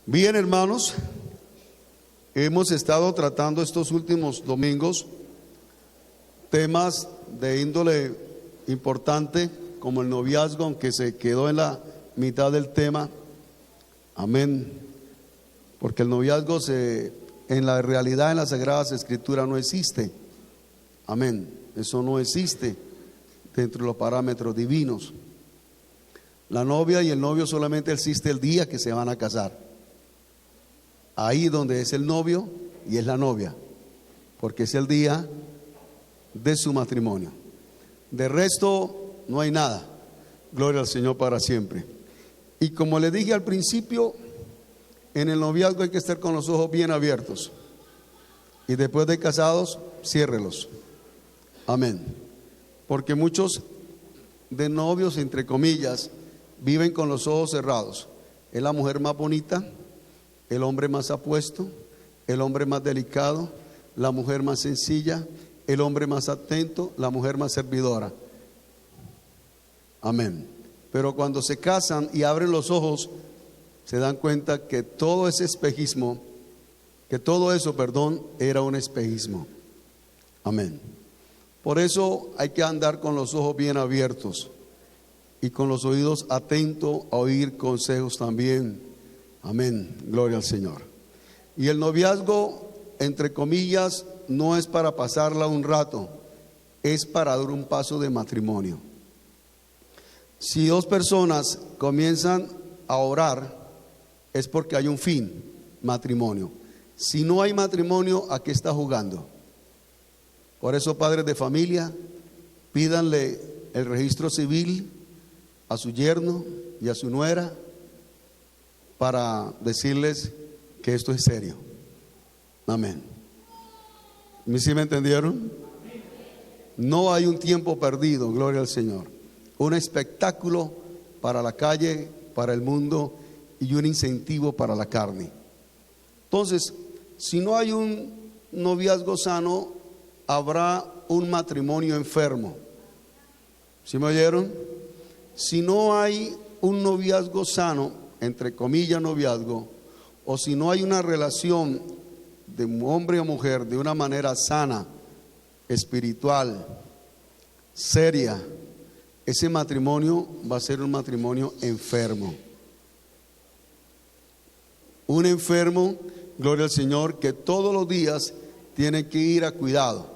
Bien, hermanos, hemos estado tratando estos últimos domingos temas de índole importante como el noviazgo, aunque se quedó en la mitad del tema. Amén. Porque el noviazgo en la realidad, en las Sagradas Escrituras no existe. Amén. Eso no existe dentro de los parámetros divinos. La novia y el novio solamente existe el día que se van a casar. Ahí donde es el novio y es la novia, porque es el día de su matrimonio. De resto no hay nada. Gloria al Señor para siempre. Y como le dije al principio, en el noviazgo hay que estar con los ojos bien abiertos. Y después de casados, ciérrelos. Amén. Porque muchos de novios, entre comillas, viven con los ojos cerrados. Es la mujer más bonita, el hombre más apuesto, el hombre más delicado, la mujer más sencilla, el hombre más atento, la mujer más servidora. Amén. Pero cuando se casan y abren los ojos, se dan cuenta que todo ese espejismo, era un espejismo. Amén. Por eso hay que andar con los ojos bien abiertos y con los oídos atentos a oír consejos también. Amén, gloria al Señor. Y el noviazgo, entre comillas, no es para pasarla un rato, es para dar un paso de matrimonio. Si dos personas comienzan a orar, es porque hay un fin, matrimonio. Si no hay matrimonio, ¿a qué está jugando? Por eso, padres de familia, pídanle el registro civil a su yerno y a su nuera, para decirles que esto es serio. Amén. ¿Sí me entendieron? No hay un tiempo perdido, gloria al Señor. Un espectáculo para la calle, para el mundo, y un incentivo para la carne. Entonces, si no hay un noviazgo sano, habrá un matrimonio enfermo. ¿Sí me oyeron? Si no hay un noviazgo sano, entre comillas noviazgo, o si no hay una relación de hombre o mujer de una manera sana, espiritual, seria, ese matrimonio va a ser un matrimonio enfermo. Un enfermo, gloria al Señor, que todos los días tiene que ir a cuidado.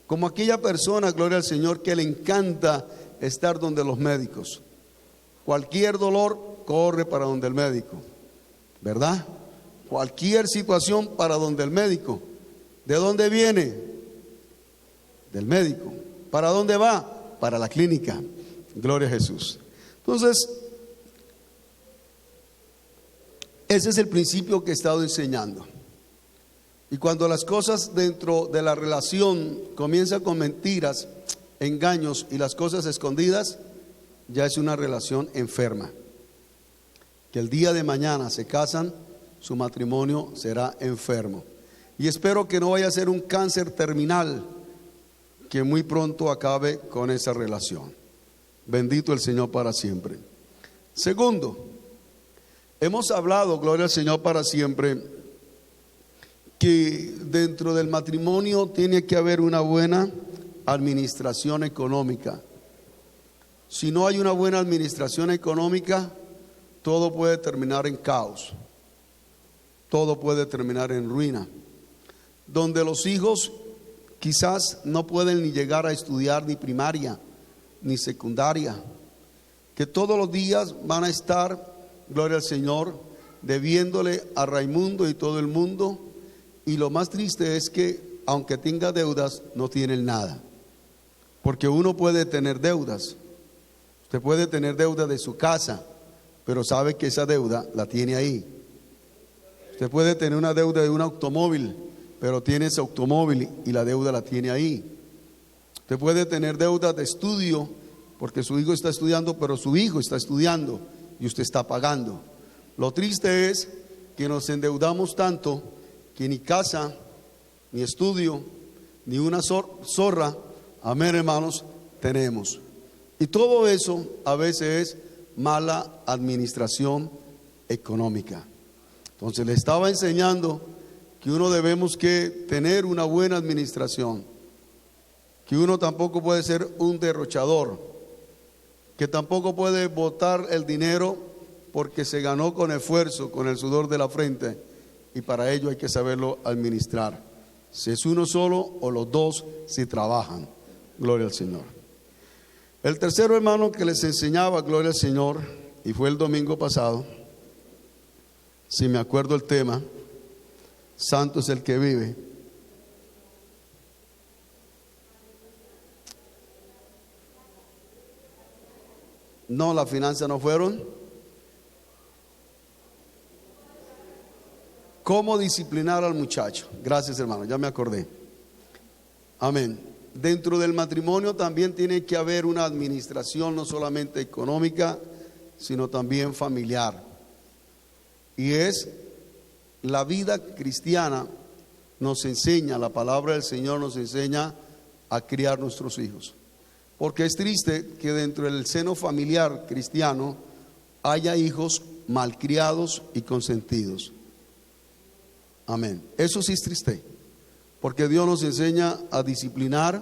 Como aquella persona, gloria al Señor, que le encanta estar donde los médicos. Cualquier dolor, corre para donde el médico, ¿verdad? Cualquier situación para donde el médico. ¿De dónde viene? Del médico. ¿Para dónde va? Para la clínica. Gloria a Jesús. Entonces, ese es el principio que he estado enseñando. Y cuando las cosas dentro de la relación comienzan con mentiras, engaños y las cosas escondidas, ya es una relación enferma. Que el día de mañana se casan, su matrimonio será enfermo. Y espero que no vaya a ser un cáncer terminal que muy pronto acabe con esa relación. Bendito el Señor para siempre. Segundo, hemos hablado, gloria al Señor para siempre, que dentro del matrimonio tiene que haber una buena administración económica. Si no hay una buena administración económica, todo puede terminar en caos, todo puede terminar en ruina, donde los hijos quizás no pueden ni llegar a estudiar ni primaria ni secundaria, que todos los días van a estar, gloria al Señor, debiéndole a Raimundo y todo el mundo, y lo más triste es que aunque tenga deudas no tienen nada, porque uno puede tener deudas. Usted puede tener deuda de su casa, pero sabe que esa deuda la tiene ahí. Usted puede tener una deuda de un automóvil, pero tiene ese automóvil y la deuda la tiene ahí. Usted puede tener deuda de estudio, porque su hijo está estudiando, pero su hijo está estudiando y usted está pagando. Lo triste es que nos endeudamos tanto que ni casa, ni estudio, ni una zorra, amén hermanos, tenemos. Y todo eso a veces es mala administración económica. Entonces le estaba enseñando que uno debemos que tener una buena administración, que uno tampoco puede ser un derrochador, que tampoco puede botar el dinero porque se ganó con esfuerzo, con el sudor de la frente, y para ello hay que saberlo administrar. Si es uno solo o los dos si trabajan. Gloria al Señor. El tercero hermano que les enseñaba, gloria al Señor, y fue el domingo pasado, si me acuerdo el tema, santo es el que vive. No, las finanzas no fueron. ¿Cómo disciplinar al muchacho? Gracias, hermano, ya me acordé. Amén. Dentro del matrimonio también tiene que haber una administración no solamente económica, sino también familiar. Y es la vida cristiana nos enseña, la palabra del Señor nos enseña a criar nuestros hijos. Porque es triste que dentro del seno familiar cristiano haya hijos malcriados y consentidos. Amén. Eso sí es triste, porque Dios nos enseña a disciplinar,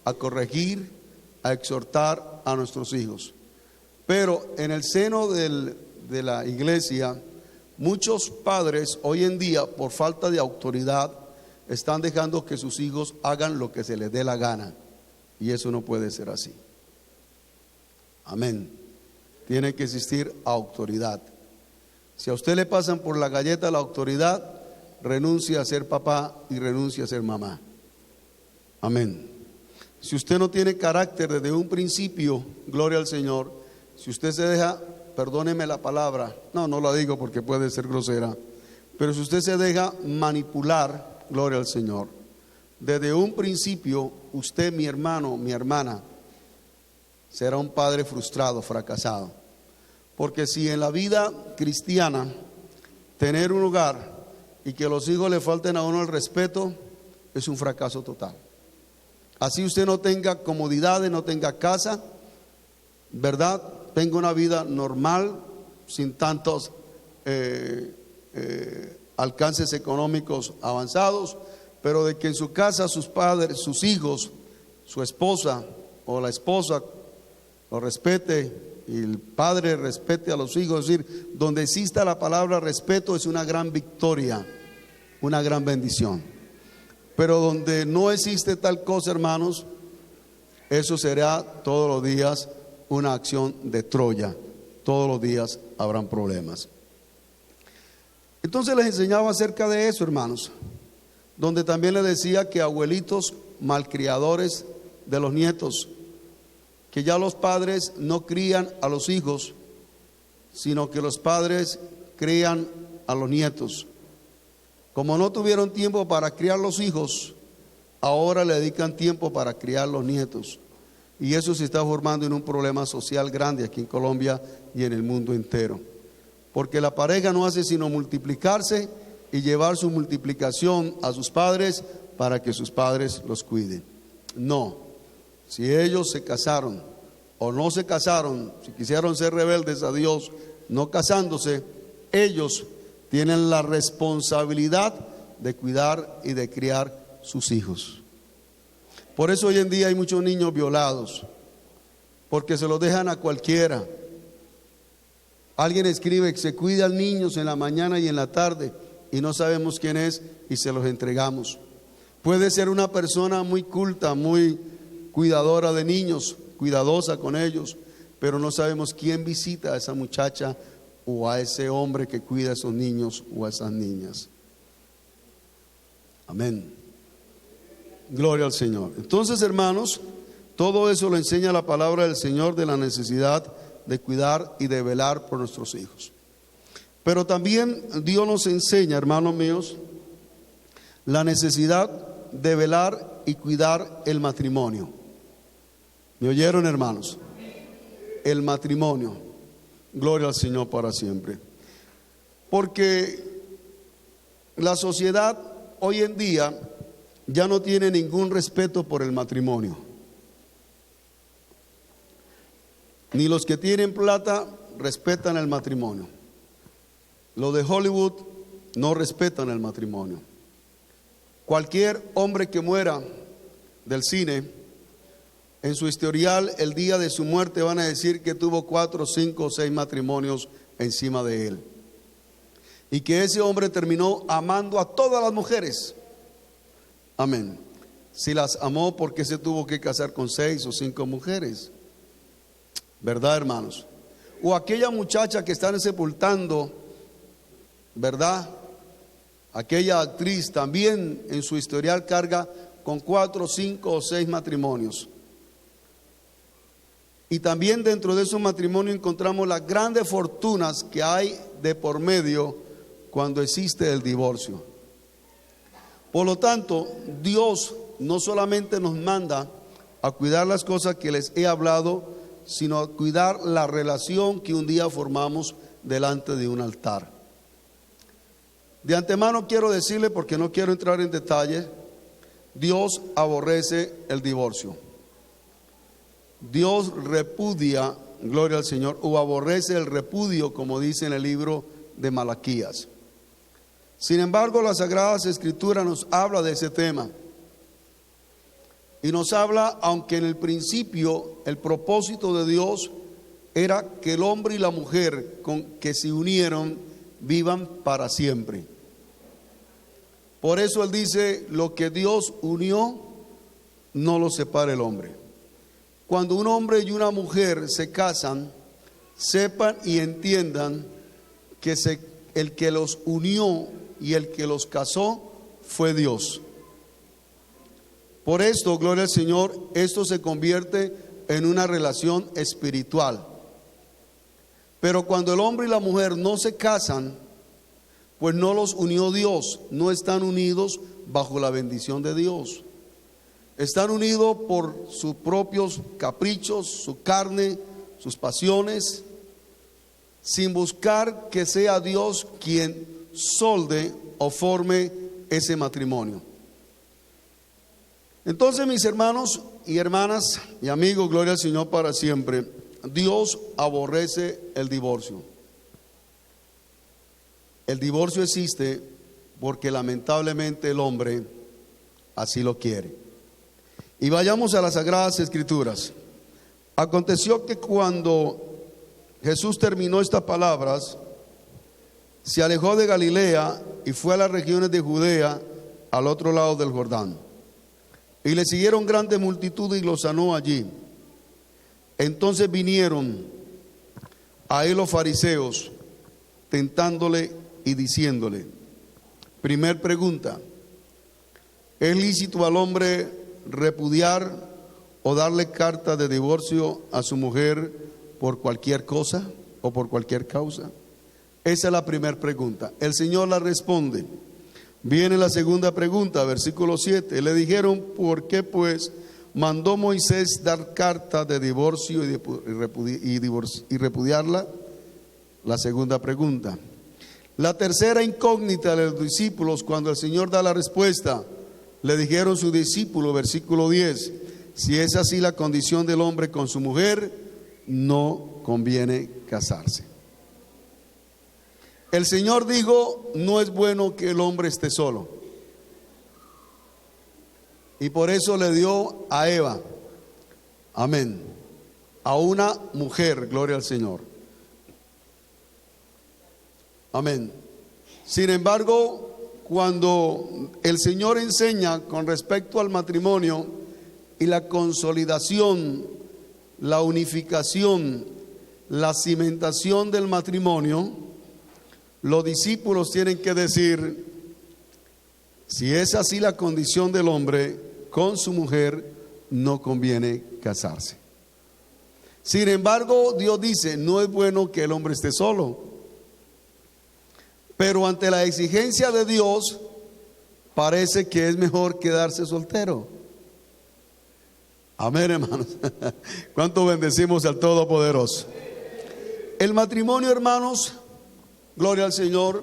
a corregir, a exhortar a nuestros hijos. Pero en el seno de la iglesia, muchos padres hoy en día, por falta de autoridad, están dejando que sus hijos hagan lo que se les dé la gana. Y eso no puede ser así. Amén. Tiene que existir autoridad. Si a usted le pasan por la galleta la autoridad, renuncia a ser papá y renuncia a ser mamá. Amén. Si usted no tiene carácter desde un principio, gloria al Señor, si usted se deja, perdóneme la palabra, no la digo porque puede ser grosera, pero si usted se deja manipular, gloria al Señor, desde un principio, usted, mi hermano, mi hermana, será un padre frustrado, fracasado. Porque si en la vida cristiana, tener un hogar y que los hijos le falten a uno el respeto, es un fracaso total. Así usted no tenga comodidades, no tenga casa, ¿verdad? Tenga una vida normal, sin tantos alcances económicos avanzados, pero de que en su casa sus padres, sus hijos, su esposa o la esposa lo respete y el padre respete a los hijos. Es decir, donde exista la palabra respeto es una gran victoria, una gran bendición. Pero donde no existe tal cosa, hermanos, eso será todos los días una acción de Troya. Todos los días habrán problemas. Entonces les enseñaba acerca de eso, hermanos, donde también les decía que abuelitos malcriadores de los nietos, que ya los padres no crían a los hijos, sino que los padres crían a los nietos. Como no tuvieron tiempo para criar los hijos, ahora le dedican tiempo para criar los nietos. Y eso se está formando en un problema social grande aquí en Colombia y en el mundo entero. Porque la pareja no hace sino multiplicarse y llevar su multiplicación a sus padres para que sus padres los cuiden. No, si ellos se casaron o no se casaron, si quisieron ser rebeldes a Dios, no casándose, ellos tienen la responsabilidad de cuidar y de criar sus hijos. Por eso hoy en día hay muchos niños violados, porque se los dejan a cualquiera. Alguien escribe que se cuidan niños en la mañana y en la tarde y no sabemos quién es y se los entregamos. Puede ser una persona muy culta, muy cuidadora de niños, cuidadosa con ellos, pero no sabemos quién visita a esa muchacha o a ese hombre que cuida a esos niños o a esas niñas. Amén. Gloria al Señor. Entonces, hermanos, todo eso lo enseña la palabra del Señor, de la necesidad de cuidar y de velar por nuestros hijos. Pero también Dios nos enseña, hermanos míos, la necesidad de velar y cuidar el matrimonio. ¿Me oyeron, hermanos? El matrimonio. Gloria al Señor para siempre. Porque la sociedad hoy en día ya no tiene ningún respeto por el matrimonio. Ni los que tienen plata respetan el matrimonio. Los de Hollywood no respetan el matrimonio. Cualquier hombre que muera del cine, en su historial, el día de su muerte van a decir que tuvo 4, 5 o 6 matrimonios encima de él. Y que ese hombre terminó amando a todas las mujeres. Amén. Si las amó, ¿por qué se tuvo que casar con 6 o 5 mujeres? ¿Verdad, hermanos? O aquella muchacha que están sepultando, ¿verdad? Aquella actriz también en su historial carga con 4, 5 o 6 matrimonios. Y también dentro de esos matrimonios encontramos las grandes fortunas que hay de por medio cuando existe el divorcio. Por lo tanto, Dios no solamente nos manda a cuidar las cosas que les he hablado, sino a cuidar la relación que un día formamos delante de un altar. De antemano quiero decirle, porque no quiero entrar en detalles, Dios aborrece el divorcio. Dios repudia, gloria al Señor, o aborrece el repudio, como dice en el libro de Malaquías. Sin embargo, las Sagradas Escrituras nos habla de ese tema. Y nos habla, aunque en el principio el propósito de Dios era que el hombre y la mujer que se unieron vivan para siempre. Por eso Él dice, lo que Dios unió, no lo separa el hombre. Cuando un hombre y una mujer se casan, sepan y entiendan que el que los unió y el que los casó fue Dios. Por esto, gloria al Señor, esto se convierte en una relación espiritual. Pero cuando el hombre y la mujer no se casan, pues no los unió Dios, no están unidos bajo la bendición de Dios. Están unidos por sus propios caprichos, su carne, sus pasiones, sin buscar que sea Dios quien solde o forme ese matrimonio. Entonces, mis hermanos y hermanas y amigos, gloria al Señor para siempre, Dios aborrece el divorcio. El divorcio existe porque lamentablemente el hombre así lo quiere. Y vayamos a las Sagradas Escrituras. Aconteció que cuando Jesús terminó estas palabras, se alejó de Galilea y fue a las regiones de Judea, al otro lado del Jordán. Y le siguieron grandes multitudes y lo sanó allí. Entonces vinieron a él los fariseos, tentándole y diciéndole: primer pregunta, ¿es lícito al hombre repudiar o darle carta de divorcio a su mujer por cualquier cosa o por cualquier causa? Esa es la primera pregunta. El Señor la responde. Viene la segunda pregunta, versículo 7. Le dijeron: ¿por qué pues mandó Moisés dar carta de divorcio y repudiarla? La segunda pregunta. La tercera incógnita de los discípulos, cuando el Señor da la respuesta, le dijeron sus discípulos, versículo 10: si es así la condición del hombre con su mujer, no conviene casarse. El Señor dijo: no es bueno que el hombre esté solo. Y por eso le dio a Eva, amén, a una mujer, gloria al Señor. Amén. Sin embargo, cuando el Señor enseña con respecto al matrimonio y la consolidación, la unificación, la cimentación del matrimonio, los discípulos tienen que decir: si es así la condición del hombre con su mujer, no conviene casarse. Sin embargo, Dios dice: no es bueno que el hombre esté solo. Pero ante la exigencia de Dios, parece que es mejor quedarse soltero. Amén, hermanos. ¿Cuánto bendecimos al Todopoderoso? El matrimonio, hermanos, gloria al Señor,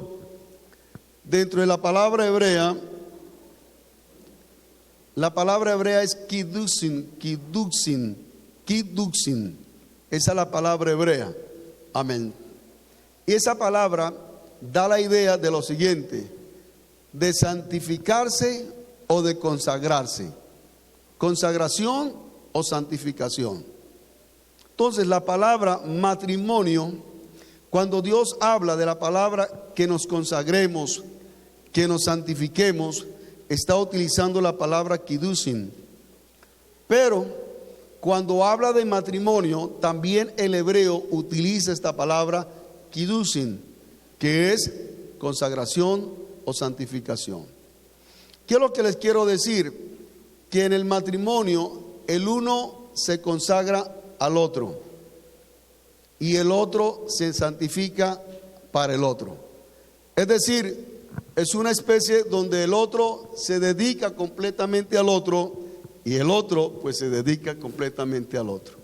dentro de la palabra hebrea es kiddushin. Esa es la palabra hebrea. Amén. Y esa palabra da la idea de lo siguiente: de santificarse o de consagrarse. Consagración o santificación. Entonces, la palabra matrimonio, cuando Dios habla de la palabra que nos consagremos, que nos santifiquemos, está utilizando la palabra kidusin. Pero cuando habla de matrimonio, también el hebreo utiliza esta palabra kidusin, que es consagración o santificación. ¿Qué es lo que les quiero decir? Que en el matrimonio el uno se consagra al otro y el otro se santifica para el otro. Es decir, es una especie donde el otro se dedica completamente al otro y el otro pues se dedica completamente al otro.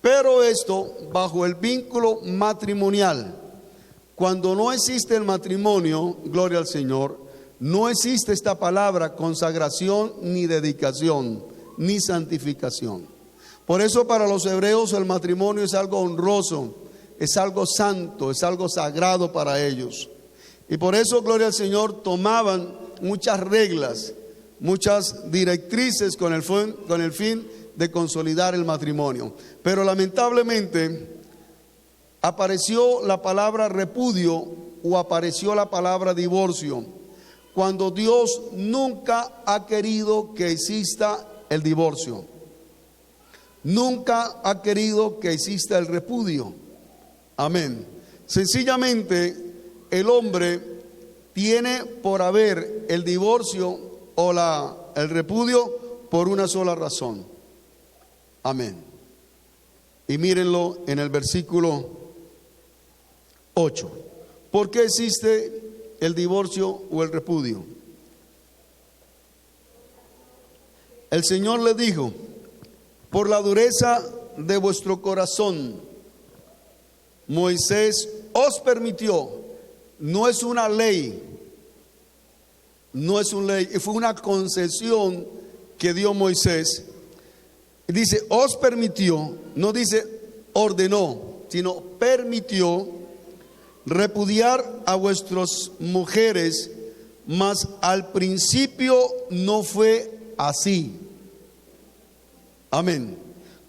Pero esto bajo el vínculo matrimonial. Cuando no existe el matrimonio, gloria al Señor, no existe esta palabra consagración, ni dedicación, ni santificación. Por eso para los hebreos el matrimonio es algo honroso, es algo santo, es algo sagrado para ellos. Y por eso, gloria al Señor, tomaban muchas reglas, muchas directrices con el fin de consolidar el matrimonio. Pero lamentablemente apareció la palabra repudio o apareció la palabra divorcio, cuando Dios nunca ha querido que exista el divorcio. Nunca ha querido que exista el repudio. Amén. Sencillamente el hombre tiene por haber el divorcio o el repudio por una sola razón. Amén. Y mírenlo en el versículo 8. ¿Por qué existe el divorcio o el repudio? El Señor le dijo: por la dureza de vuestro corazón, Moisés os permitió. No es una ley, no es una ley, fue una concesión que dio Moisés. Dice, os permitió, no dice ordenó, sino permitió repudiar a vuestras mujeres, mas al principio no fue así. Amén.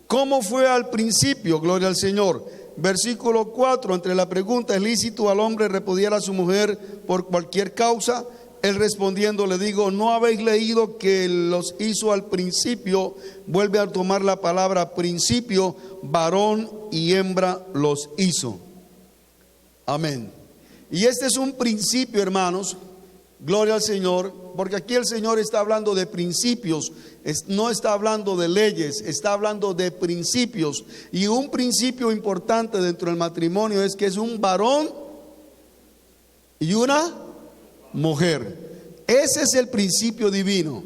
¿Cómo fue al principio? Gloria al Señor. Versículo 4, entre la pregunta: ¿es lícito al hombre repudiar a su mujer por cualquier causa? Él respondiendo le digo: ¿no habéis leído que los hizo al principio? Vuelve a tomar la palabra principio, varón y hembra los hizo. Amén. Y este es un principio, hermanos, gloria al Señor, porque aquí el Señor está hablando de principios, no está hablando de leyes, está hablando de principios. Y un principio importante dentro del matrimonio es que es un varón y una mujer. Ese es el principio divino,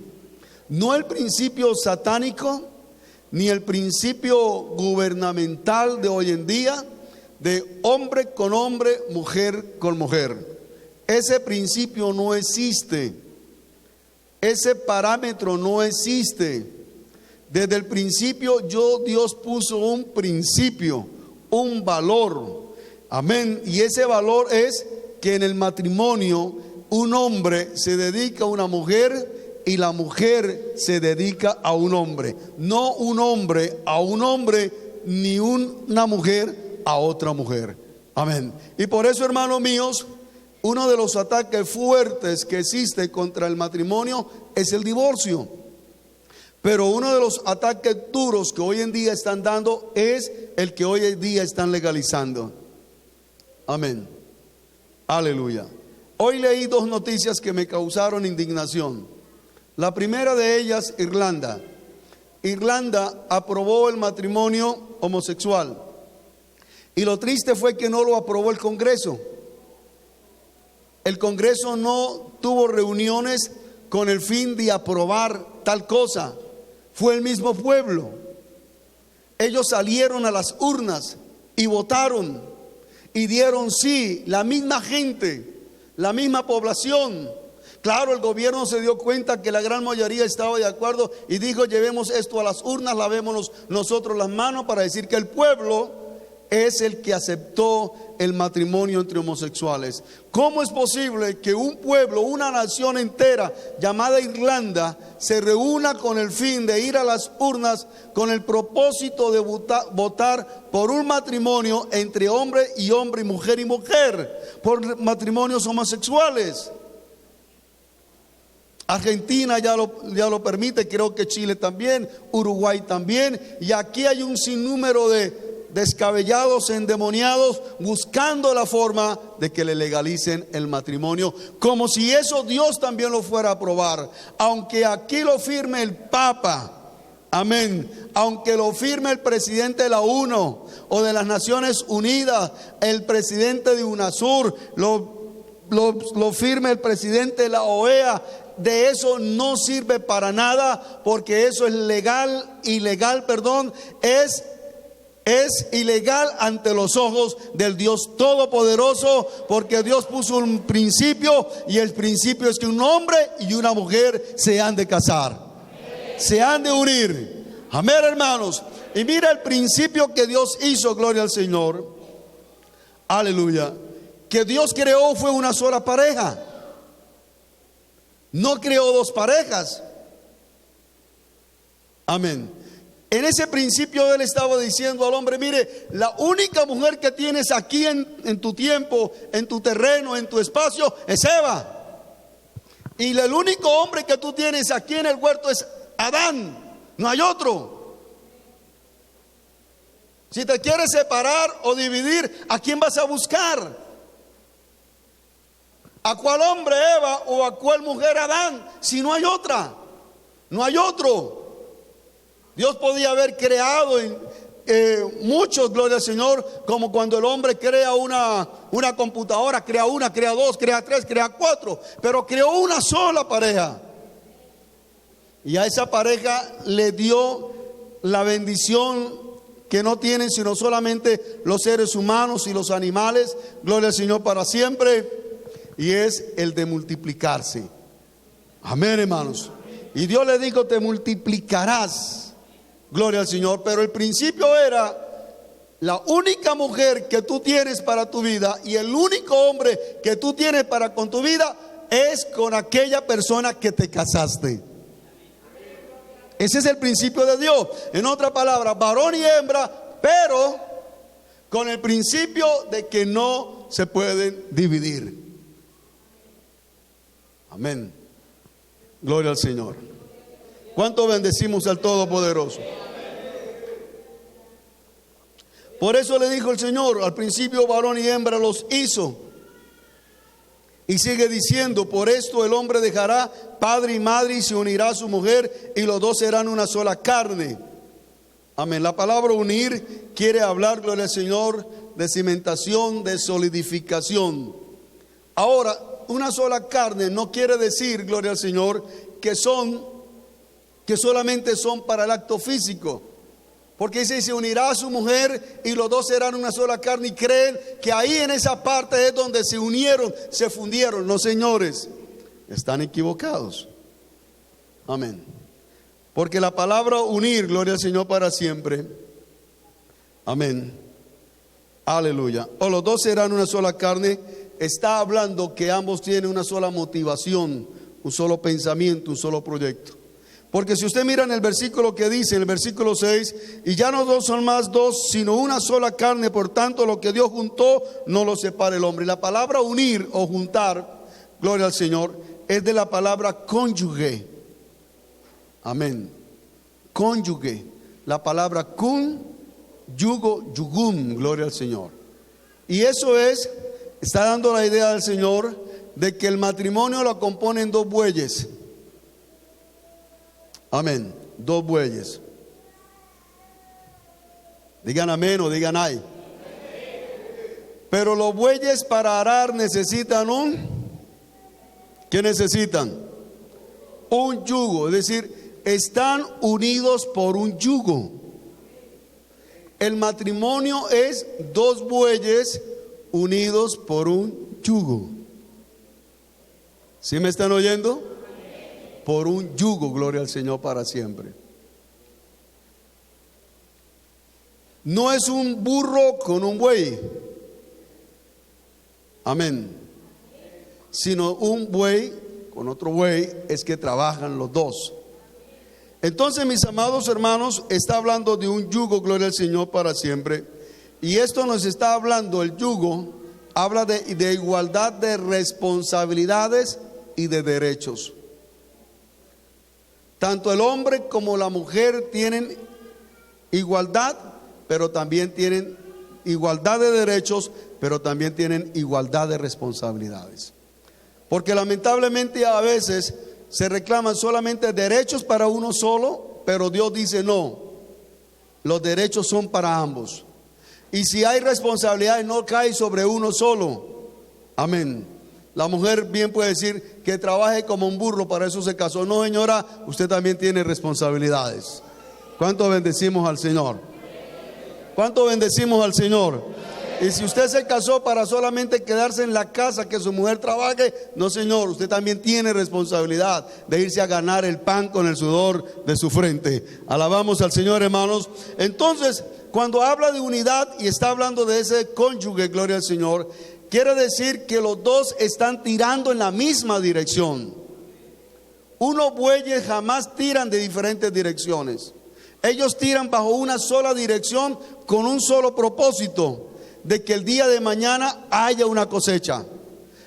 no el principio satánico, ni el principio gubernamental de hoy en día, de hombre con hombre, mujer con mujer. Ese principio no existe, ese parámetro no existe. Desde el principio Dios puso un principio, un valor. Amén. Y ese valor es que en el matrimonio un hombre se dedica a una mujer y la mujer se dedica a un hombre. No un hombre a un hombre, ni una mujer a otra mujer. Amén. Y por eso, hermanos míos, uno de los ataques fuertes que existe contra el matrimonio es el divorcio. Pero uno de los ataques duros que hoy en día están dando es el que hoy en día están legalizando. Amén. Aleluya. Hoy leí dos noticias que me causaron indignación. La primera de ellas, Irlanda. Irlanda aprobó el matrimonio homosexual. Y lo triste fue que no lo aprobó el Congreso. El Congreso no tuvo reuniones con el fin de aprobar tal cosa. Fue el mismo pueblo. Ellos salieron a las urnas y votaron y dieron sí, la misma gente, la misma población. Claro, el gobierno se dio cuenta que la gran mayoría estaba de acuerdo y dijo: llevemos esto a las urnas, lavémonos nosotros las manos para decir que el pueblo es el que aceptó el matrimonio entre homosexuales. ¿Cómo es posible que un pueblo, una nación entera llamada Irlanda, se reúna con el fin de ir a las urnas con el propósito de votar por un matrimonio entre hombre y hombre y mujer, por matrimonios homosexuales? Argentina ya lo permite, creo que Chile también, Uruguay también, y aquí hay un sinnúmero de descabellados, endemoniados, buscando la forma de que le legalicen el matrimonio, como si eso Dios también lo fuera a aprobar. Aunque aquí lo firme el Papa, amén, aunque lo firme el presidente de la ONU o de las Naciones Unidas, el presidente de UNASUR, lo firme el presidente de la OEA, de eso no sirve para nada, porque eso es es ilegal ante los ojos del Dios Todopoderoso, porque Dios puso un principio, y el principio es que un hombre y una mujer se han de casar, se han de unir. Amén, hermanos. Y mira el principio que Dios hizo, gloria al Señor, aleluya, que Dios creó fue una sola pareja. No creó dos parejas. Amén. En ese principio Él estaba diciendo al hombre: mire, la única mujer que tienes aquí en tu tiempo, en tu terreno, en tu espacio, es Eva. Y el único hombre que tú tienes aquí en el huerto es Adán. No hay otro. Si te quieres separar o dividir, ¿a quién vas a buscar? ¿A cuál hombre Eva o a cuál mujer Adán? Si no hay otra, no hay otro. Dios podía haber creado muchos, gloria al Señor, como cuando el hombre crea una computadora, crea una, crea dos, crea tres, crea cuatro, pero creó una sola pareja. Y a esa pareja le dio la bendición que no tienen sino solamente los seres humanos y los animales, gloria al Señor para siempre. Y es el de multiplicarse. Amén, hermanos. Y Dios le dijo: te multiplicarás. Gloria al Señor. Pero el principio era: la única mujer que tú tienes para tu vida y el único hombre que tú tienes para con tu vida es con aquella persona que te casaste. Ese es el principio de Dios. En otra palabra, varón y hembra, pero con el principio de que no se pueden dividir. Amén. Gloria al Señor. ¿Cuánto bendecimos al Todopoderoso? Por eso le dijo el Señor: al principio varón y hembra los hizo. Y sigue diciendo: por esto el hombre dejará padre y madre y se unirá a su mujer, y los dos serán una sola carne. Amén. La palabra unir quiere hablar, gloria al Señor, de cimentación, de solidificación. Ahora, una sola carne no quiere decir, gloria al Señor, que solamente son para el acto físico. Porque dice: se unirá a su mujer y los dos serán una sola carne, y creen que ahí en esa parte es donde se unieron, se fundieron. No, señores, están equivocados. Amén. Porque la palabra unir, gloria al Señor para siempre, amén, aleluya, o los dos serán una sola carne, está hablando que ambos tienen una sola motivación, un solo pensamiento, un solo proyecto. Porque si usted mira en el versículo que dice, en el versículo 6, y ya no dos son más dos, sino una sola carne, por tanto lo que Dios juntó, no lo separe el hombre. Y la palabra unir o juntar, gloria al Señor, es de la palabra cónyuge. Amén. Cónyuge. La palabra kun, yugo, yugum, gloria al Señor. Y eso está dando la idea del Señor de que el matrimonio lo componen dos bueyes. Amén. Dos bueyes. Digan amén o digan ay. Pero los bueyes para arar necesitan ¿qué necesitan? Un yugo. Es decir, están unidos por un yugo. El matrimonio es dos bueyes unidos por un yugo. ¿Sí me están oyendo? Por un yugo, gloria al Señor para siempre. no es un burro con un buey. Amén. Sino un buey con otro buey, es que trabajan los dos. Entonces, mis amados hermanos, está hablando de un yugo, gloria al Señor, para siempre. Y esto nos está hablando, el yugo habla de igualdad de responsabilidades y de derechos. Tanto el hombre como la mujer tienen igualdad, pero también tienen igualdad de derechos, pero también tienen igualdad de responsabilidades. Porque lamentablemente a veces se reclaman solamente derechos para uno solo, pero Dios dice no, los derechos son para ambos. Y si hay responsabilidades, no cae sobre uno solo. Amén. La mujer bien puede decir que trabaje como un burro, para eso se casó. No, señora, usted también tiene responsabilidades. ¿Cuánto bendecimos al Señor? ¿Cuánto bendecimos al Señor? Y si usted se casó para solamente quedarse en la casa, que su mujer trabaje, no, señor, usted también tiene responsabilidad de irse a ganar el pan con el sudor de su frente. Alabamos al Señor, hermanos. Entonces, cuando habla de unidad y está hablando de ese cónyuge, gloria al Señor, quiere decir que los dos están tirando en la misma dirección. Unos bueyes jamás tiran de diferentes direcciones. Ellos tiran bajo una sola dirección con un solo propósito: de que el día de mañana haya una cosecha,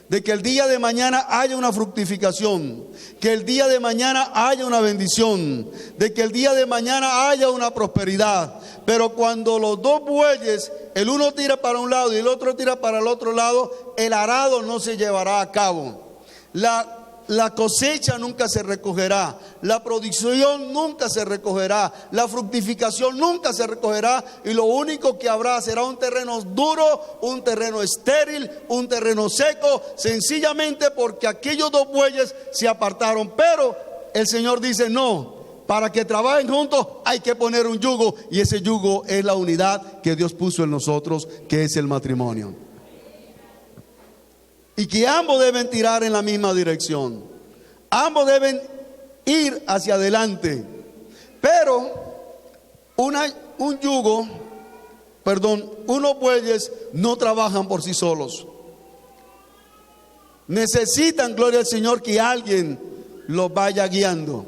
de que el día de mañana haya una fructificación, que el día de mañana haya una bendición, de que el día de mañana haya una prosperidad. Pero cuando los dos bueyes, el uno tira para un lado y el otro tira para el otro lado, el arado no se llevará a cabo. La cosecha nunca se recogerá, la producción nunca se recogerá, la fructificación nunca se recogerá, y lo único que habrá será un terreno duro, un terreno estéril, un terreno seco, sencillamente porque aquellos dos bueyes se apartaron. Pero el Señor dice no, para que trabajen juntos hay que poner un yugo, y ese yugo es la unidad que Dios puso en nosotros, que es el matrimonio. Y que ambos deben tirar en la misma dirección. Ambos deben ir hacia adelante. Pero unos bueyes no trabajan por sí solos. Necesitan, gloria al Señor, que alguien los vaya guiando,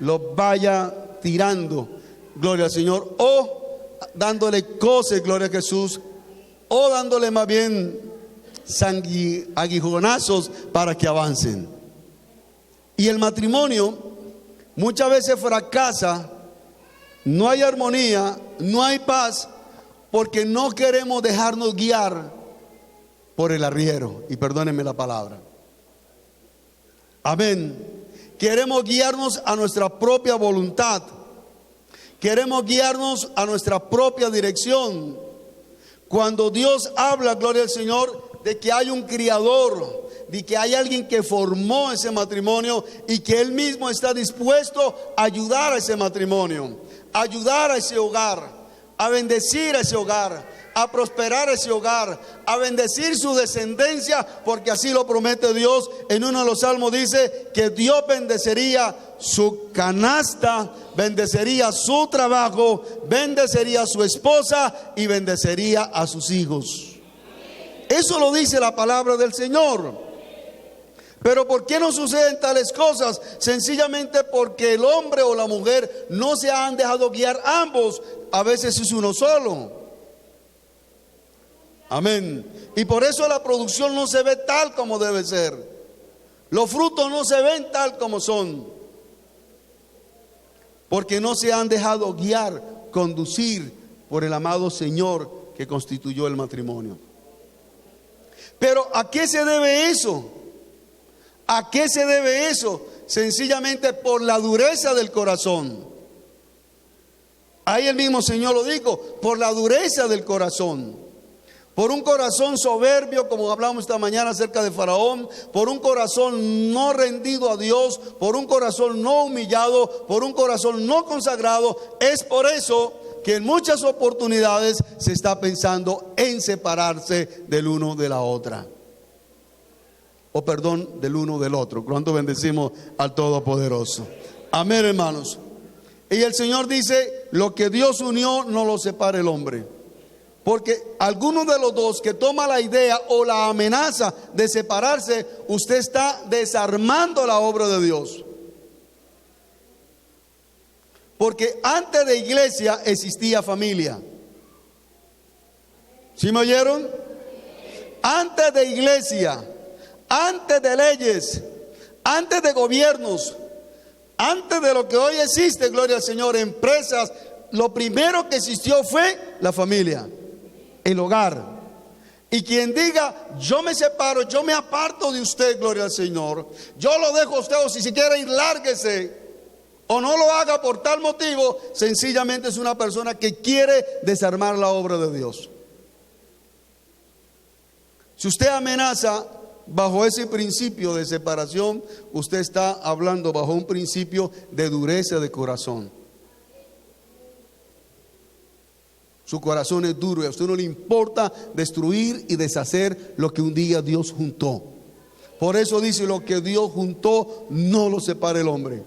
los vaya tirando, gloria al Señor, o dándole coces, gloria a Jesús, o dándole más bien aguijonazos para que avancen. Y el matrimonio muchas veces fracasa, no hay armonía, no hay paz, porque no queremos dejarnos guiar por el arriero, y perdónenme la palabra. Amén. Queremos guiarnos a nuestra propia voluntad, queremos guiarnos a nuestra propia dirección, cuando Dios habla, gloria al Señor, de que hay un criador, de que hay alguien que formó ese matrimonio y que Él mismo está dispuesto a ayudar a ese matrimonio, a ayudar a ese hogar, a bendecir a ese hogar, a prosperar ese hogar, a bendecir su descendencia, porque así lo promete Dios. En uno de los salmos dice que Dios bendecería su canasta, bendecería su trabajo, bendecería a su esposa y bendecería a sus hijos. Eso lo dice la palabra del Señor. Pero ¿por qué no suceden tales cosas? Sencillamente porque el hombre o la mujer no se han dejado guiar ambos. A veces es uno solo. Amén. Y por eso la producción no se ve tal como debe ser. Los frutos no se ven tal como son. Porque no se han dejado guiar, conducir por el amado Señor que constituyó el matrimonio. Pero ¿a qué se debe eso? ¿A qué se debe eso? Sencillamente por la dureza del corazón. Ahí el mismo Señor lo dijo, por la dureza del corazón. Por un corazón soberbio, como hablamos esta mañana acerca de Faraón, por un corazón no rendido a Dios, por un corazón no humillado, por un corazón no consagrado. Es por eso que en muchas oportunidades se está pensando en separarse del uno de la otra. O perdón, del uno del otro. ¿Cuánto bendecimos al Todopoderoso? Amén, hermanos. Y el Señor dice lo que Dios unió no lo separe el hombre. Porque alguno de los dos que toma la idea o la amenaza de separarse, usted está desarmando la obra de Dios. Porque antes de iglesia existía familia. ¿Sí me oyeron? Antes de iglesia, antes de leyes, antes de gobiernos, antes de lo que hoy existe, gloria al Señor, empresas, lo primero que existió fue la familia, el hogar. Y quien diga, yo me separo, yo me aparto de usted, gloria al Señor, yo lo dejo a usted, o si quiere ir, lárguese, o no lo haga por tal motivo, sencillamente es una persona que quiere desarmar la obra de Dios. Si usted amenaza bajo ese principio de separación, usted está hablando bajo un principio de dureza de corazón. Su corazón es duro y a usted no le importa destruir y deshacer lo que un día Dios juntó. Por eso dice, lo que Dios juntó no lo separe el hombre.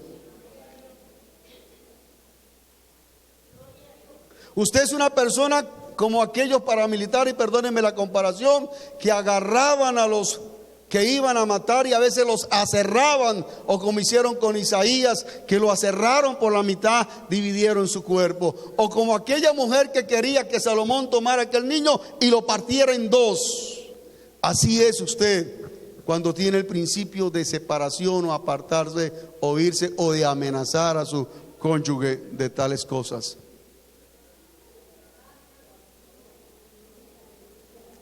Usted es una persona como aquellos paramilitares, y perdónenme la comparación, que agarraban a los que iban a matar y a veces los aserraban, o como hicieron con Isaías, que lo aserraron por la mitad, dividieron su cuerpo. O como aquella mujer que quería que Salomón tomara aquel niño y lo partiera en dos. Así es usted cuando tiene el principio de separación o apartarse o irse o de amenazar a su cónyuge de tales cosas.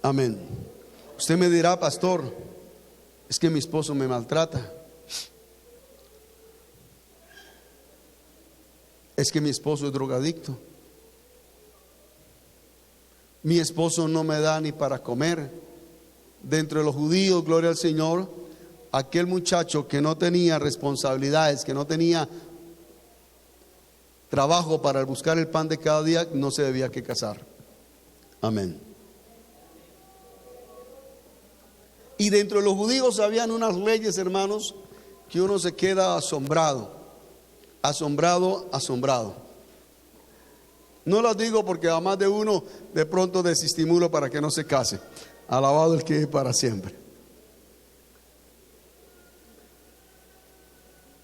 Amén. Usted me dirá, pastor, es que mi esposo me maltrata. Es que mi esposo es drogadicto. Mi esposo no me da ni para comer. Dentro de los judíos, gloria al Señor, aquel muchacho que no tenía responsabilidades, que no tenía trabajo para buscar el pan de cada día, no se debía que casar. Amén. Y dentro de los judíos habían unas leyes, hermanos, que uno se queda asombrado, asombrado. No las digo porque a más de uno de pronto desestimulo para que no se case. Alabado el que vive para siempre.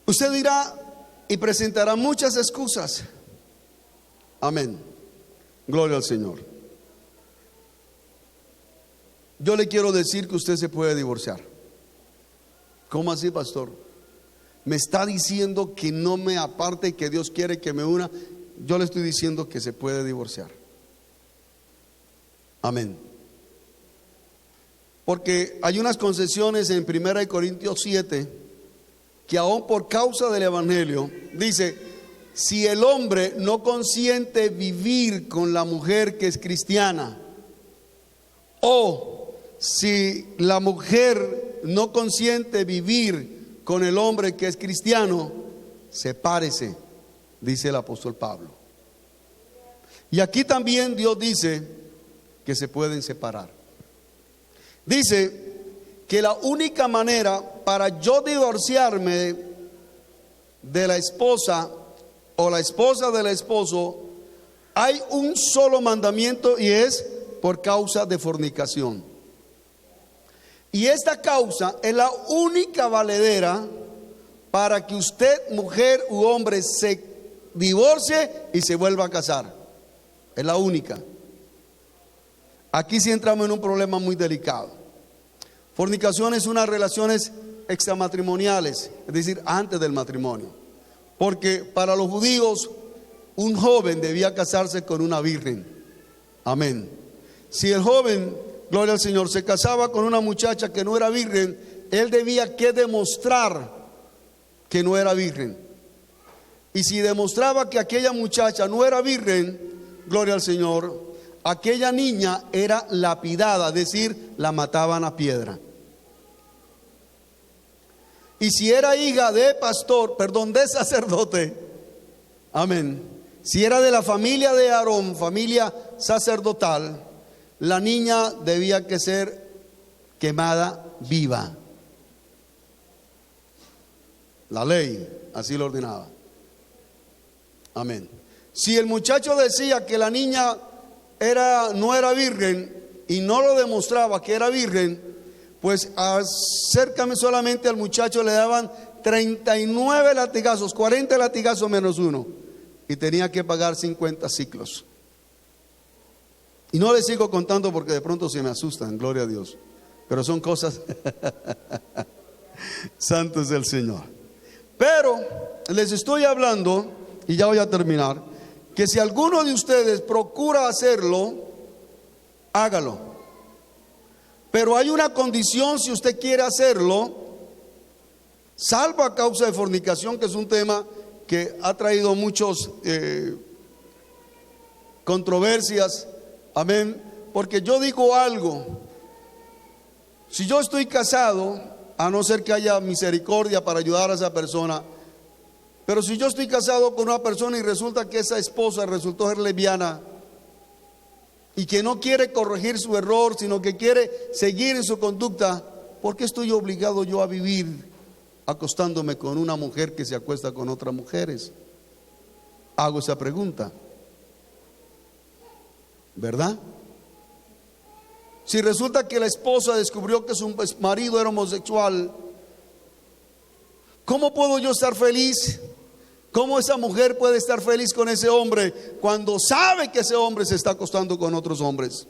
Usted dirá y presentará muchas excusas. Amén. Gloria al Señor. Yo le quiero decir que usted se puede divorciar. ¿Cómo así, pastor? Me está diciendo que no me aparte y que Dios quiere que me una. Yo le estoy diciendo que se puede divorciar. Amén. Porque hay unas concesiones en 1 Corintios 7 que aún por causa del evangelio dice, si el hombre no consiente vivir con la mujer que es cristiana, o si la mujer no consiente vivir con el hombre que es cristiano, sepárese, dice el apóstol Pablo. Y aquí también Dios dice que se pueden separar. Dice que la única manera para yo divorciarme de la esposa o la esposa del esposo, hay un solo mandamiento y es por causa de fornicación. Y esta causa es la única valedera para que usted, mujer u hombre, se divorcie y se vuelva a casar. Es la única. Aquí sí entramos en un problema muy delicado. Fornicación es unas relaciones extramatrimoniales, es decir, antes del matrimonio. Porque para los judíos, un joven debía casarse con una virgen. Amén. Si el joven, gloria al Señor, se casaba con una muchacha que no era virgen, él debía que demostrar que no era virgen. Y si demostraba que aquella muchacha no era virgen, gloria al Señor, aquella niña era lapidada, es decir, la mataban a piedra. Y si era hija de pastor, de sacerdote, amén, si era de la familia de Aarón, familia sacerdotal, la niña debía que ser quemada viva. La ley así lo ordenaba. Amén. Si el muchacho decía que la niña no era virgen y no lo demostraba que era virgen, pues acércame solamente al muchacho le daban 39 latigazos, 40 latigazos menos uno, y tenía que pagar 50 ciclos. Y no les sigo contando porque de pronto se me asustan, gloria a Dios, pero son cosas santo es el Señor. Pero les estoy hablando, y ya voy a terminar, que si alguno de ustedes procura hacerlo, hágalo. Pero hay una condición si usted quiere hacerlo, salvo a causa de fornicación, que es un tema que ha traído muchos controversias. Amén. Porque yo digo algo, si yo estoy casado, a no ser que haya misericordia para ayudar a esa persona, pero si yo estoy casado con una persona y resulta que esa esposa resultó ser lesbiana y que no quiere corregir su error, sino que quiere seguir en su conducta, ¿por qué estoy obligado yo a vivir acostándome con una mujer que se acuesta con otras mujeres? Hago esa pregunta, ¿verdad? Si resulta que la esposa descubrió que su marido era homosexual, ¿cómo puedo yo estar feliz? ¿Cómo esa mujer puede estar feliz con ese hombre cuando sabe que ese hombre se está acostando con otros hombres?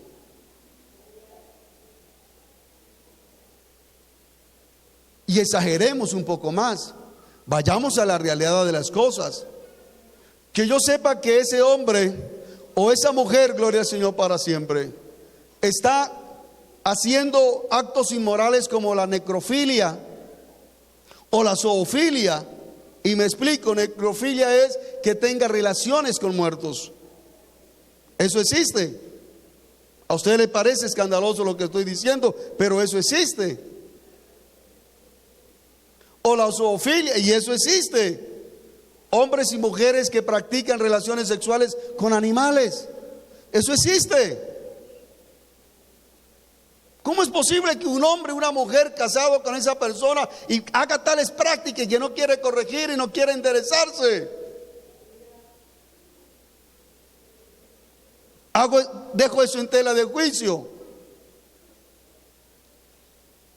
Y exageremos un poco más, vayamos a la realidad de las cosas. Que yo sepa que ese hombre o esa mujer, gloria al Señor para siempre, está haciendo actos inmorales como la necrofilia o la zoofilia. Y me explico, necrofilia es que tenga relaciones con muertos. Eso existe. A usted le parece escandaloso lo que estoy diciendo, pero eso existe. O la zoofilia, y eso existe. Hombres y mujeres que practican relaciones sexuales con animales. Eso existe. ¿Cómo es posible que un hombre, una mujer casado con esa persona y haga tales prácticas que no quiere corregir y no quiere enderezarse? Dejo eso en tela de juicio.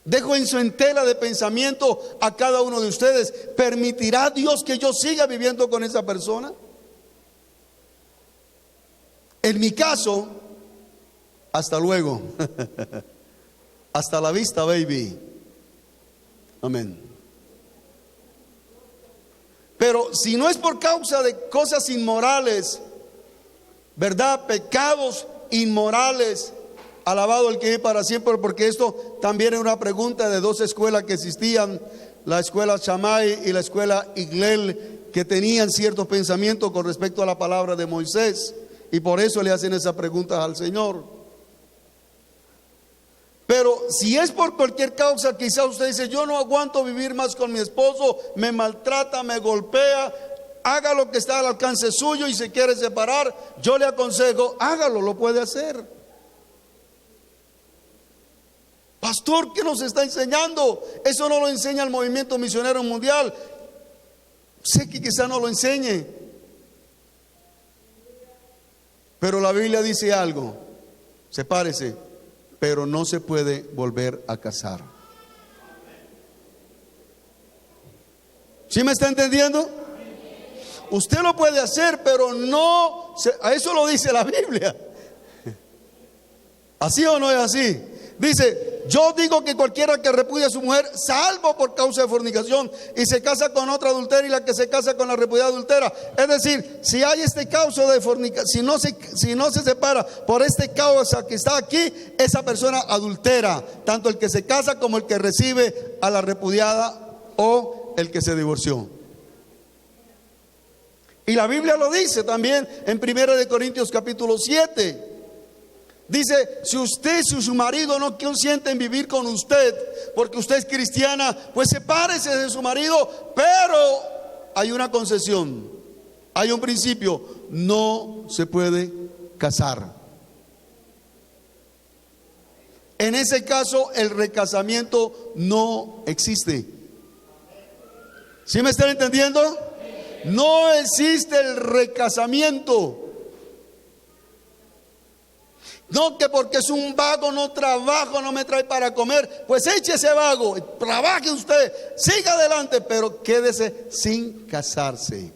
Dejo eso en tela de pensamiento a cada uno de ustedes. ¿Permitirá Dios que yo siga viviendo con esa persona? En mi caso, hasta luego. Hasta la vista, baby. Amén. Pero si no es por causa de cosas inmorales, ¿verdad? Pecados inmorales, alabado el que vive para siempre, porque esto también es una pregunta de dos escuelas que existían, la escuela Shammai y la escuela Hillel, que tenían ciertos pensamientos con respecto a la palabra de Moisés, y por eso le hacen esas preguntas al Señor. Pero si es por cualquier causa, quizás usted dice, yo no aguanto vivir más con mi esposo, me maltrata, me golpea, haga lo que está al alcance suyo, y si quiere separar, yo le aconsejo, hágalo, lo puede hacer. Pastor, ¿qué nos está enseñando? Eso no lo enseña el movimiento misionero mundial. Sé que quizá no lo enseñe, pero la Biblia dice algo, sepárese, pero no se puede volver a casar. ¿Sí me está entendiendo? Usted lo puede hacer, pero no, a eso lo dice la Biblia. ¿Así o no es así? Dice, yo digo que cualquiera que repudia a su mujer, salvo por causa de fornicación, y se casa con otra adultera, y la que se casa con la repudiada adultera. Es decir, si hay este causa de fornicación, si no se separa por este causa que está aquí, esa persona adultera, tanto el que se casa como el que recibe a la repudiada o el que se divorció. Y la Biblia lo dice también en 1 Corintios capítulo 7. Dice, si su marido no consiente en vivir con usted, porque usted es cristiana, pues sepárese de su marido, pero hay una concesión, hay un principio, no se puede casar. En ese caso, el recasamiento no existe. ¿Sí me están entendiendo? No existe el recasamiento. No que porque es un vago, no trabajo, no me trae para comer. Pues eche ese vago, trabaje usted, siga adelante, pero quédese sin casarse.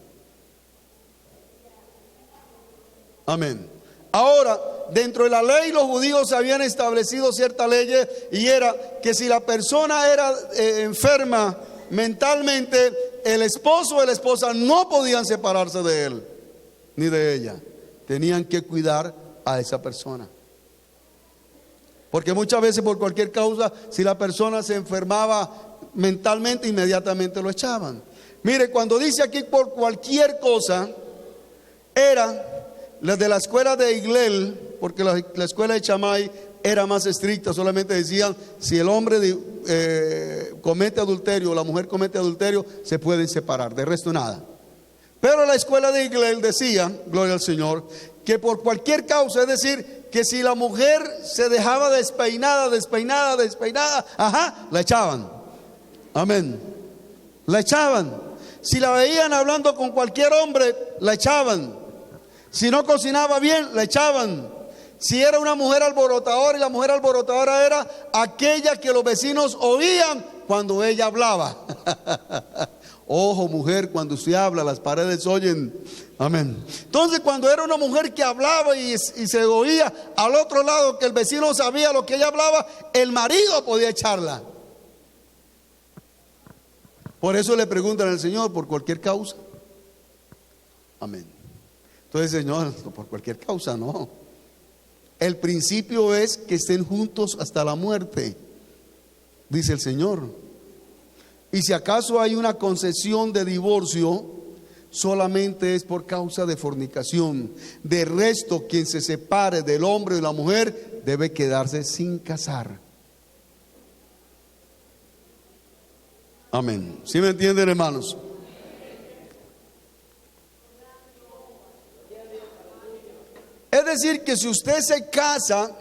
Amén. Ahora, dentro de la ley los judíos habían establecido ciertas leyes, y era que si la persona era enferma mentalmente, el esposo o la esposa no podían separarse de él ni de ella. Tenían que cuidar a esa persona. Porque muchas veces por cualquier causa, si la persona se enfermaba mentalmente, inmediatamente lo echaban. Mire, cuando dice aquí por cualquier cosa, era las de la escuela de Iglel, porque la escuela de Shammai era más estricta. Solamente decían, si el hombre comete adulterio o la mujer comete adulterio, se pueden separar, de resto nada. Pero la escuela de Iglel decía, gloria al Señor, que por cualquier causa, es decir, que si la mujer se dejaba despeinada, la echaban. Amén. La echaban. Si la veían hablando con cualquier hombre, la echaban. Si no cocinaba bien, la echaban. Si era una mujer alborotadora, y la mujer alborotadora era aquella que los vecinos oían cuando ella hablaba. Ojo, mujer, cuando usted habla, las paredes oyen. Amén. Entonces, cuando era una mujer que hablaba y se oía al otro lado, que el vecino sabía lo que ella hablaba, el marido podía echarla. Por eso le preguntan al Señor, por cualquier causa. Amén. Entonces, Señor, por cualquier causa, no. El principio es que estén juntos hasta la muerte, dice el Señor. Y si acaso hay una concesión de divorcio, solamente es por causa de fornicación. De resto, quien se separe del hombre y de la mujer debe quedarse sin casar. Amén. ¿Sí me entienden, hermanos? Es decir, que si usted se casa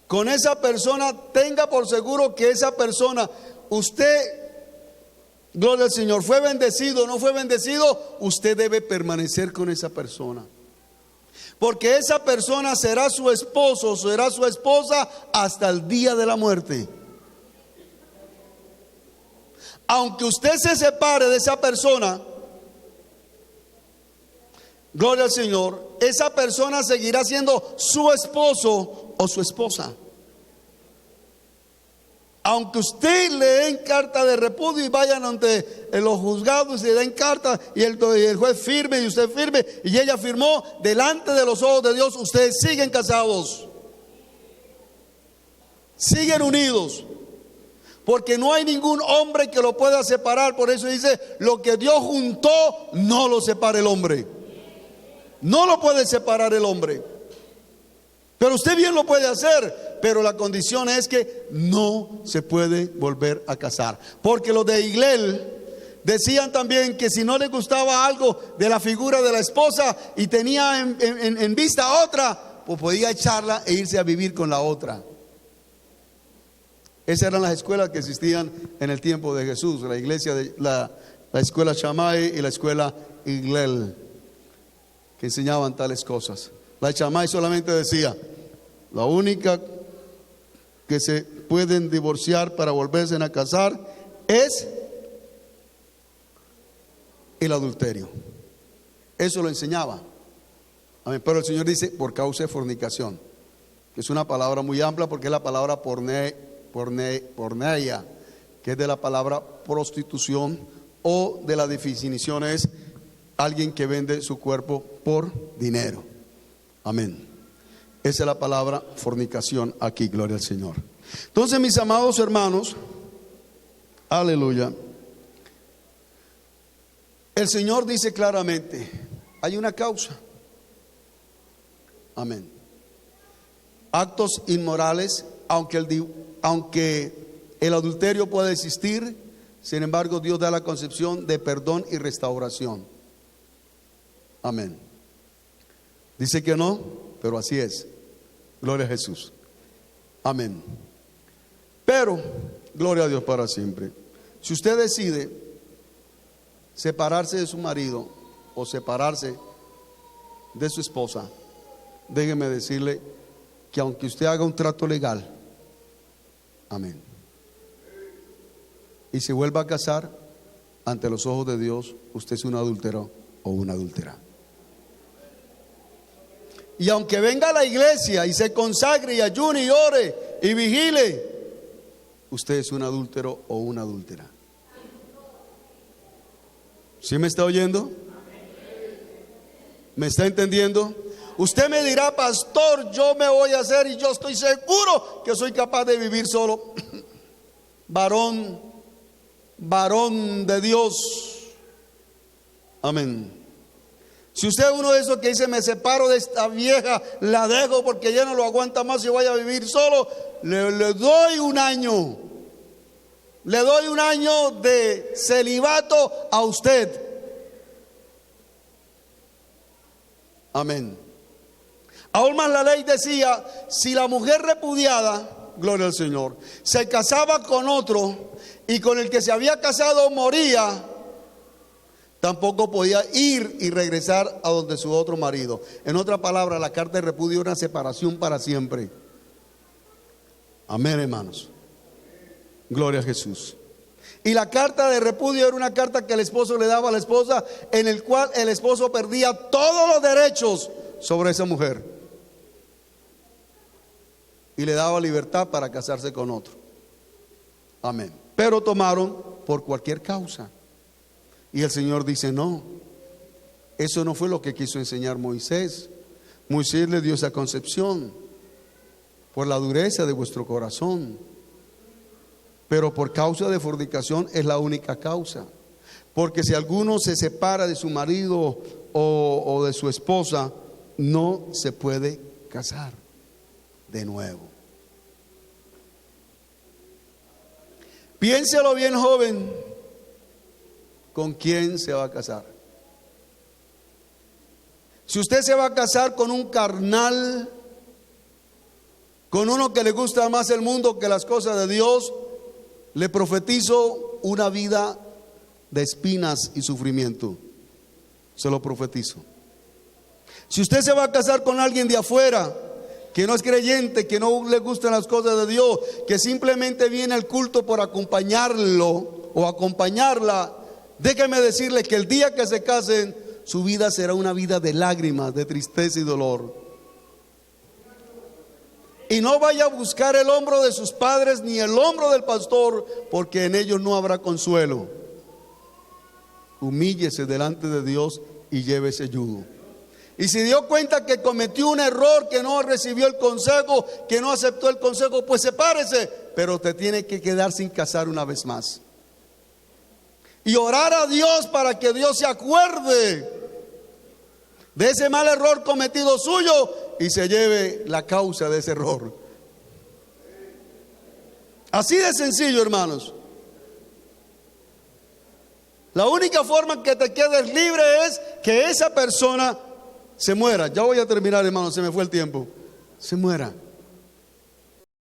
con esa persona, tenga por seguro que esa persona, usted, gloria al Señor, fue bendecido o no fue bendecido, usted debe permanecer con esa persona. Porque esa persona será su esposo o será su esposa hasta el día de la muerte. Aunque usted se separe de esa persona, gloria al Señor, esa persona seguirá siendo su esposo o su esposa. Aunque usted le den carta de repudio y vayan ante los juzgados y le den carta y el juez firme y usted firme y ella firmó, delante de los ojos de Dios ustedes siguen casados, siguen unidos, porque no hay ningún hombre que lo pueda separar. Por eso dice, lo que Dios juntó no lo separa el hombre. No lo puede separar el hombre. Pero usted bien lo puede hacer, pero la condición es que no se puede volver a casar. Porque los de Iglel decían también que si no le gustaba algo de la figura de la esposa y tenía en vista a otra, pues podía echarla e irse a vivir con la otra. Esas eran las escuelas que existían en el tiempo de Jesús. La iglesia de la escuela Shammai y la escuela Iglel, que enseñaban tales cosas. La Shammai solamente decía, la única que se pueden divorciar para volverse a casar es el adulterio. Eso lo enseñaba. Amén. Pero el Señor dice, por causa de fornicación, que es una palabra muy amplia, porque es la palabra porneia, que es de la palabra prostitución, o de la definición es alguien que vende su cuerpo por dinero. Amén. Esa es la palabra fornicación aquí, gloria al Señor. Entonces, mis amados hermanos, aleluya, el Señor dice claramente, hay una causa. Amén. Actos inmorales, aunque el adulterio pueda existir, sin embargo Dios da la concepción de perdón y restauración. Amén. Dice que no, pero así es. Gloria a Jesús. Amén. Pero, gloria a Dios para siempre. Si usted decide separarse de su marido o separarse de su esposa, déjeme decirle que aunque usted haga un trato legal, amén, y se vuelva a casar, ante los ojos de Dios, usted es un adúltero o una adúltera. Y aunque venga a la iglesia y se consagre y ayune y ore y vigile, usted es un adúltero o una adúltera. ¿Sí me está oyendo? ¿Me está entendiendo? Usted me dirá, pastor, yo me voy a hacer y yo estoy seguro que soy capaz de vivir solo. Varón de Dios. Amén. Si usted es uno de esos que dice, me separo de esta vieja, la dejo porque ya no lo aguanta más y voy a vivir solo, le doy un año. Le doy un año de celibato a usted. Amén. Aún más la ley decía, si la mujer repudiada, gloria al Señor, se casaba con otro y con el que se había casado moría, tampoco podía ir y regresar a donde su otro marido. En otra palabra, la carta de repudio era una separación para siempre. Amén, hermanos. Gloria a Jesús. Y la carta de repudio era una carta que el esposo le daba a la esposa, en el cual el esposo perdía todos los derechos sobre esa mujer y le daba libertad para casarse con otro. Amén. Pero tomaron por cualquier causa. Y el Señor dice, no, eso no fue lo que quiso enseñar Moisés. Moisés le dio esa concepción por la dureza de vuestro corazón. Pero por causa de fornicación es la única causa. Porque si alguno se separa de su marido o de su esposa, no se puede casar de nuevo. Piénselo bien, joven, ¿con quién se va a casar? Si usted se va a casar con un carnal, con uno que le gusta más el mundo que las cosas de Dios, le profetizo una vida de espinas y sufrimiento. Se lo profetizo. Si usted se va a casar con alguien de afuera, que no es creyente, que no le gustan las cosas de Dios, que simplemente viene al culto por acompañarlo o acompañarla, déjeme decirle que el día que se casen, su vida será una vida de lágrimas, de tristeza y dolor. Y no vaya a buscar el hombro de sus padres ni el hombro del pastor, porque en ellos no habrá consuelo. Humíllese delante de Dios y lleve ese yugo. Y si dio cuenta que cometió un error, que no recibió el consejo, que no aceptó el consejo, pues sepárese, pero te tiene que quedar sin casar una vez más. Y orar a Dios para que Dios se acuerde de ese mal error cometido suyo y se lleve la causa de ese error. Así de sencillo, hermanos. La única forma que te quedes libre es que esa persona se muera. Ya voy a terminar, hermanos, se me fue el tiempo. Se muera.